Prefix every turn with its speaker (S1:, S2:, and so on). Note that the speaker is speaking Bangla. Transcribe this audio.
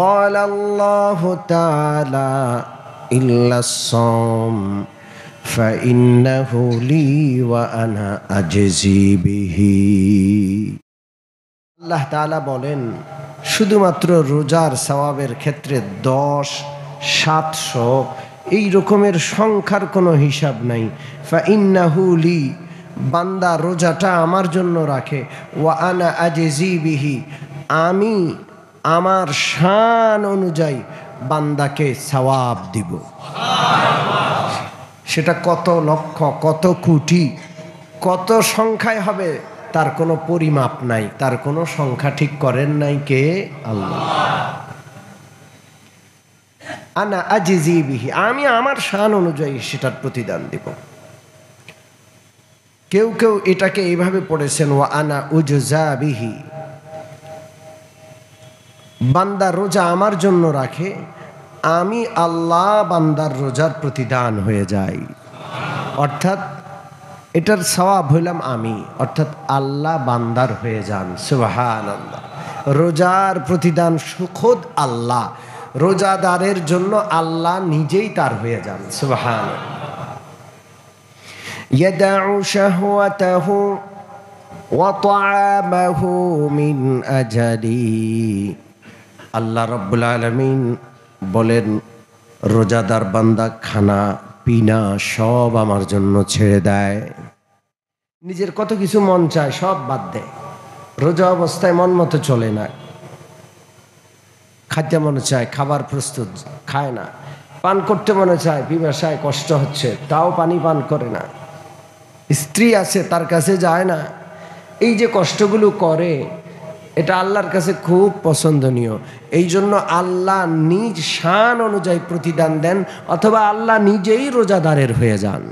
S1: قال الله تعالى إلا الصوم فإنه لي وأنا أجزي به। আল্লাহ তাআলা বলেন শুধুমাত্র রোজার সওয়াবের ক্ষেত্রে 10, 700 এই রকমের সংখ্যার কোনো হিসাব নাই। ফাইন্নাহু লি, বান্দা রোজাটা আমার জন্য রাখে, ওয়া আনা আজজি বিহি, আমি আমার শান অনুযায়ী বান্দাকে সওয়াব দিব। সেটা কত লক্ষ, কত কোটি, কত সংখ্যায় হবে তার কোনো পরিমাপ নাই, তার কোনো সংখ্যা ঠিক করেন নাই কে? আল্লাহ। আনা আজজি বিহি, আমি আমার শান অনুযায়ী সেটার প্রতিদান দিব। কেউ কেউ এটাকে এইভাবে পড়েছেন, ওয়া আনা উজজা বিহি, বান্দা রোজা আমার জন্য রাখে, আমি আল্লাহ বান্দার রোজার প্রতিদান হয়ে যাই। অর্থাৎ এটার সওয়াব হইলাম আমি, অর্থাৎ আল্লাহ বান্দার হয়ে যান। সুবহানাল্লাহ। রোজার প্রতিদান খোদ আল্লাহ, রোজাদারের জন্য আল্লাহ নিজেই তার হয়ে যান। সুবহানাল্লাহ। ইয়াদউ শাহওয়াতাহু ওয়া তা'আমাহু মিন আজালি। আল্লাহ রাব্বুল আলামিন বলেন রোজাদার বান্দা খানা পিনা সব আমার জন্য ছেড়ে দেয়, নিজের কত কিছু মন চায় সব বাদ দেয়। রোজা অবস্থায় মন মতো চলে না, খাইতে মনে চায় খাবার প্রস্তুত, খায় না। পান করতে মনে চায়, পিপাসায় কষ্ট হচ্ছে, তাও পানি পান করে না। স্ত্রী আছে, তার কাছে যায় না। এই যে কষ্টগুলো করে, এটা আল্লাহর কাছে খুব পছন্দনীয়। এই জন্য আল্লাহ নিজ শান অনুযায়ী প্রতিদান দেন, অথবা আল্লাহ নিজেই রোজাদারের হয়ে যান।